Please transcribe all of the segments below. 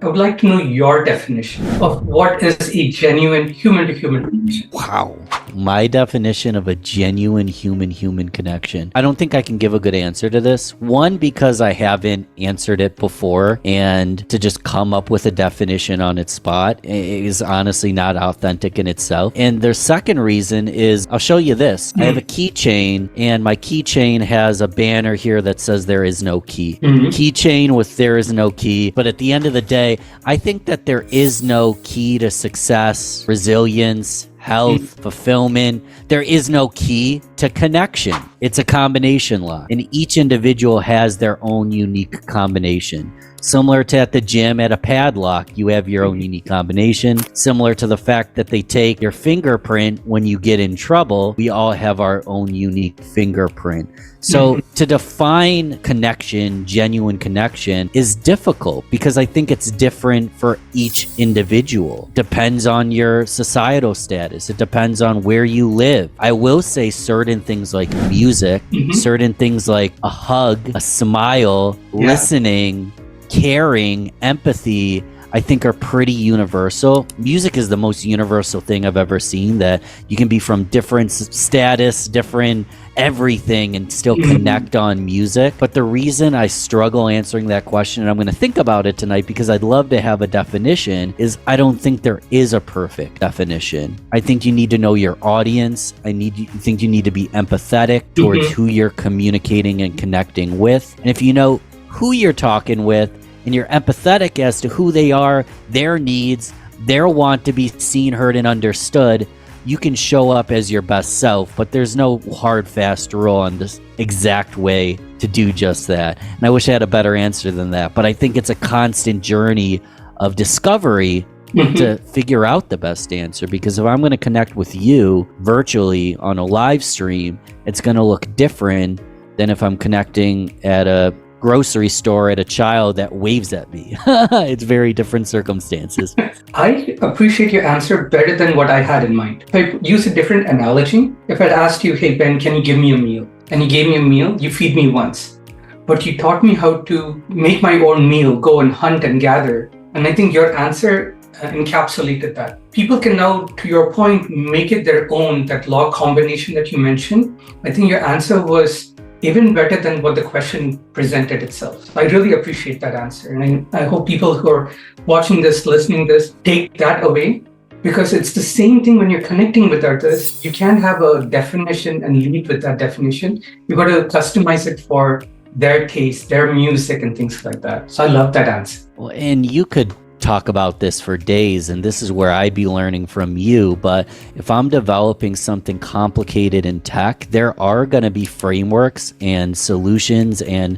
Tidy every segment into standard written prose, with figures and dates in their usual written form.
would like to know your definition of what is a genuine human-to-human connection. Wow. My definition of a genuine human-human connection. I don't think I can give a good answer to this. One, because I haven't answered it before, and to just come up with a definition on its spot is honestly not authentic in itself. And the second reason is, I'll show you this. I have a keychain, and my keychain has a banner here that says there is no key. Keychain with there is no key. But at the end of the day, I think that there is no key to success, resilience, health, fulfillment. There is no key to connection. It's a combination lock, and each individual has their own unique combination. Similar to at the gym at a padlock, you have your own unique combination. Similar to the fact that they take your fingerprint when you get in trouble, we all have our own unique fingerprint. So to define connection, genuine connection, is difficult because I think it's different for each individual. Depends on your societal status. It depends on where you live. I will say certain things like music, certain things like a hug, a smile, listening, caring, empathy, I think are pretty universal. Music is the most universal thing I've ever seen, that you can be from different status, different everything, and still connect on music. But the reason I struggle answering that question, and I'm going to think about it tonight because I'd love to have a definition, is I don't think there is a perfect definition. I think you need to know your audience. I think you need to be empathetic towards who you're communicating and connecting with. And if you know who you're talking with, and you're empathetic as to who they are, their needs, their want to be seen, heard, and understood, you can show up as your best self. But there's no hard, fast rule on this exact way to do just that. And I wish I had a better answer than that. But I think it's a constant journey of discovery to figure out the best answer. Because if I'm going to connect with you virtually on a live stream, it's going to look different than if I'm connecting at a grocery store at a child that waves at me. It's very different circumstances. I appreciate your answer better than what I had in mind. If I use a different analogy, if I'd asked you, hey Ben, can you give me a meal? And you gave me a meal, you feed me once. But you taught me how to make my own meal, go and hunt and gather. And I think your answer encapsulated that. People can now, to your point, make it their own, that log combination that you mentioned. I think your answer was even better than what the question presented itself. I really appreciate that answer. And I hope people who are watching this, listening this, take that away, because it's the same thing when you're connecting with others. You can't have a definition and lead with that definition. You got to customize it for their taste, their music, and things like that. So I love that answer. Well, and you could talk about this for days, and this is where I'd be learning from you. But if I'm developing something complicated in tech, there are going to be frameworks and solutions and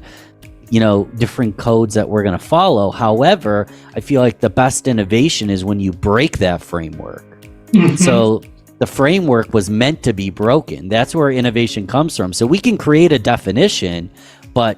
different codes that we're going to follow. However, I feel like the best innovation is when you break that framework. So the framework was meant to be broken. That's where innovation comes from. So we can create a definition, but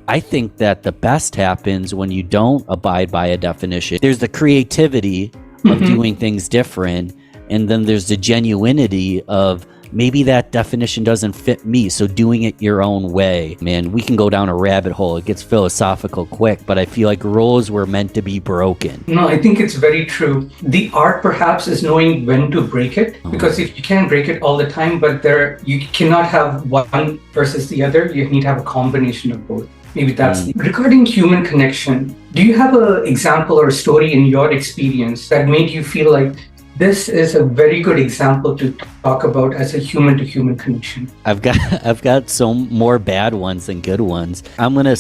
I think that the best happens when you don't abide by a definition. There's the creativity of doing things different, and then there's the genuinity of maybe that definition doesn't fit me, so doing it your own way. Man, we can go down a rabbit hole. It gets philosophical quick, but I feel like rules were meant to be broken. No, I think it's very true. The art perhaps is knowing when to break it, because if you can't break it all the time, but you cannot have one versus the other. You need to have a combination of both. Maybe that's regarding human connection. Do you have an example or a story in your experience that made you feel like this is a very good example to talk about as a human-to-human connection? I've got some more bad ones than good ones. I'm gonna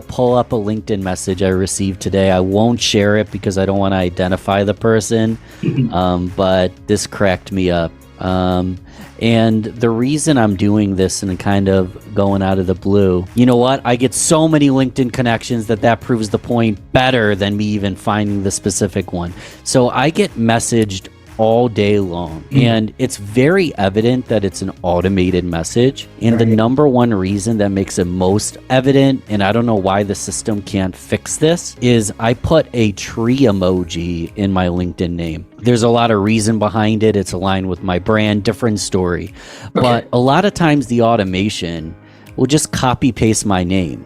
pull up a LinkedIn message I received today. I won't share it because I don't want to identify the person, but this cracked me up. And the reason I'm doing this and kind of going out of the blue, you know what? I get so many LinkedIn connections that proves the point better than me even finding the specific one. So I get messaged all day long. And it's very evident that it's an automated message. And the number one reason that makes it most evident, and I don't know why the system can't fix this, is I put a tree emoji in my LinkedIn name. There's a lot of reason behind it. It's aligned with my brand, different story. But a lot of times the automation will just copy paste my name.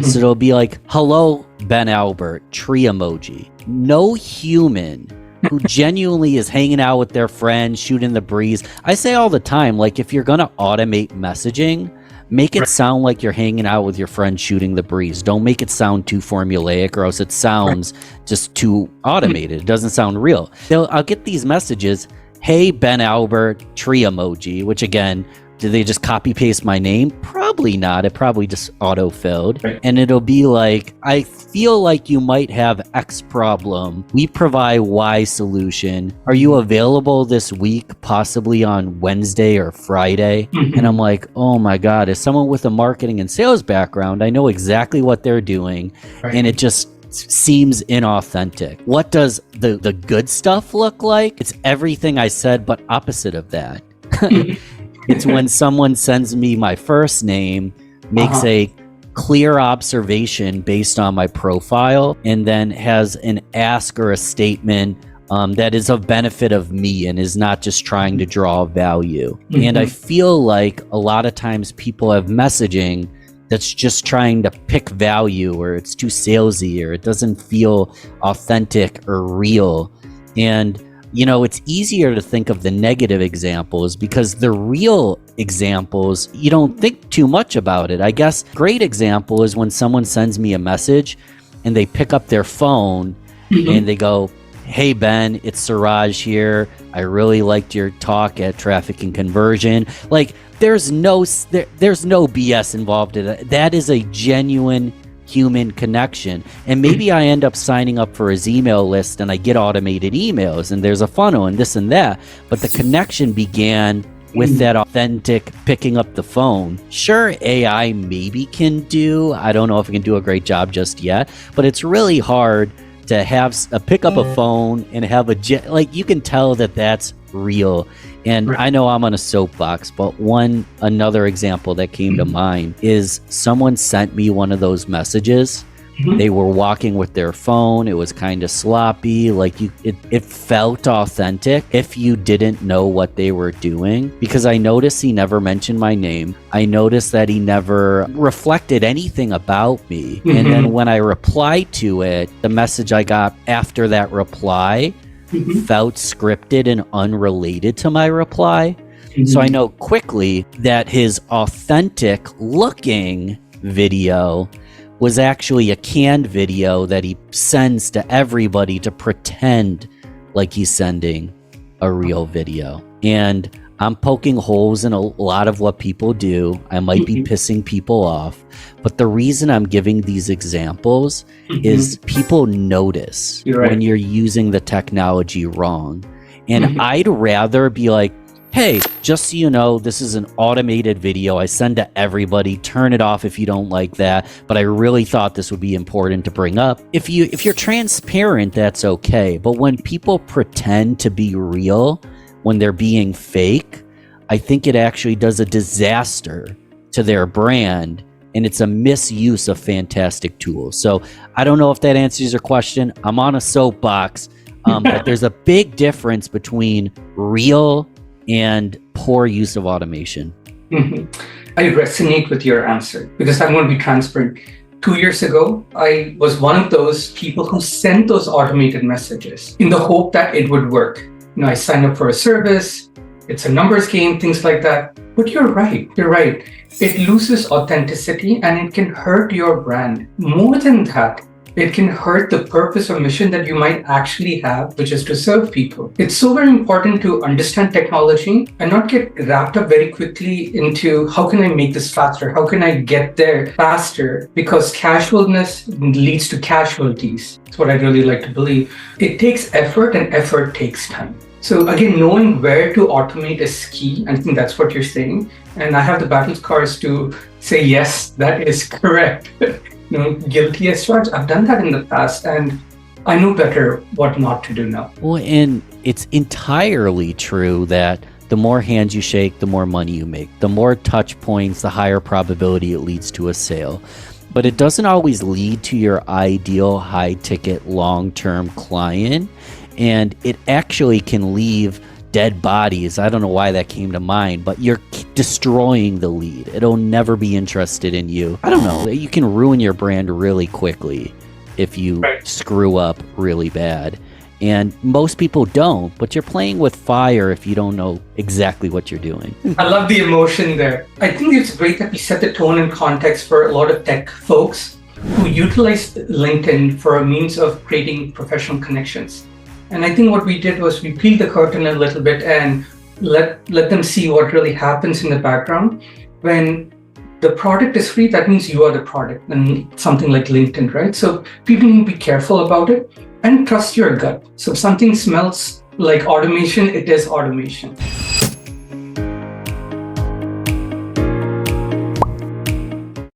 So it'll be like, hello, Ben Albert, tree emoji. No human who genuinely is hanging out with their friends, shooting the breeze. I say all the time, like, if you're going to automate messaging, make it sound like you're hanging out with your friends shooting the breeze. Don't make it sound too formulaic, or else it sounds just too automated. It doesn't sound real. I'll get these messages, hey, Ben Albert, tree emoji, which again, did they just copy paste my name? Probably not. It probably just auto-filled. Right. And it'll be like, I feel like you might have X problem. We provide Y solution. Are you available this week, possibly on Wednesday or Friday? And I'm like, oh my God, as someone with a marketing and sales background, I know exactly what they're doing. Right. And it just seems inauthentic. What does the good stuff look like? It's everything I said, but opposite of that. It's when someone sends me my first name, makes a clear observation based on my profile, and then has an ask or a statement that is of benefit of me and is not just trying to draw value. And I feel like a lot of times people have messaging that's just trying to pick value, or it's too salesy, or it doesn't feel authentic or real. And you know, it's easier to think of the negative examples because the real examples, you don't think too much about it. I guess great example is when someone sends me a message and they pick up their phone and they go, hey, Ben, it's Suraj here. I really liked your talk at Traffic and Conversion. Like, there's no BS involved in it. That is a genuine human connection. And maybe I end up signing up for his email list and I get automated emails and there's a funnel and this and that. But the connection began with that authentic picking up the phone. Sure, AI maybe can do, I don't know if it can do a great job just yet, but it's really hard to have pick up a phone and have like, you can tell that that's real. And I know I'm on a soapbox, but another example that came to mind is someone sent me one of those messages. They were walking with their phone. It was kind of sloppy. Like it felt authentic if you didn't know what they were doing, because I noticed he never mentioned my name. I noticed that he never reflected anything about me. And then when I replied to it, the message I got after that reply felt scripted and unrelated to my reply. So I know quickly that his authentic looking video was actually a canned video that he sends to everybody to pretend like he's sending a real video. And I'm poking holes in a lot of what people do. I might be pissing people off, but the reason I'm giving these examples is people notice when you're using the technology wrong. And I'd rather be like, hey, just so you know, this is an automated video I send to everybody. Turn it off if you don't like that. But I really thought this would be important to bring up. If you're transparent, that's okay. But when people pretend to be real, when they're being fake, I think it actually does a disaster to their brand. And it's a misuse of fantastic tools. So I don't know if that answers your question. I'm on a soapbox. But there's a big difference between real and poor use of automation. I resonate with your answer because I'm going to be transparent. 2 years ago, I was one of those people who sent those automated messages in the hope that it would work. You know, I signed up for a service, it's a numbers game, things like that. But you're right. It loses authenticity and it can hurt your brand. More than that, it can hurt the purpose or mission that you might actually have, which is to serve people. It's so very important to understand technology and not get wrapped up very quickly into how can I make this faster? How can I get there faster? Because casualness leads to casualties. That's what I really like to believe. It takes effort and effort takes time. So again, knowing where to automate is key. I think that's what you're saying. And I have the battle scars to say, yes, that is correct. Guilty as charged. I've done that in the past and I know better what not to do now. Well, and it's entirely true that the more hands you shake, the more money you make. The more touch points, the higher probability it leads to a sale. But it doesn't always lead to your ideal high ticket long-term client. And it actually can lead dead bodies. I don't know why that came to mind, but you're destroying the lead. It'll never be interested in you. I don't know. You can ruin your brand really quickly if you screw up really bad. And most people don't, but you're playing with fire if you don't know exactly what you're doing. I love the emotion there. I think it's great that we set the tone and context for a lot of tech folks who utilize LinkedIn for a means of creating professional connections. And I think what we did was we peeled the curtain a little bit and let them see what really happens in the background. When the product is free, that means you are the product, and something like LinkedIn, right? So people need to be careful about it and trust your gut. So if something smells like automation, it is automation.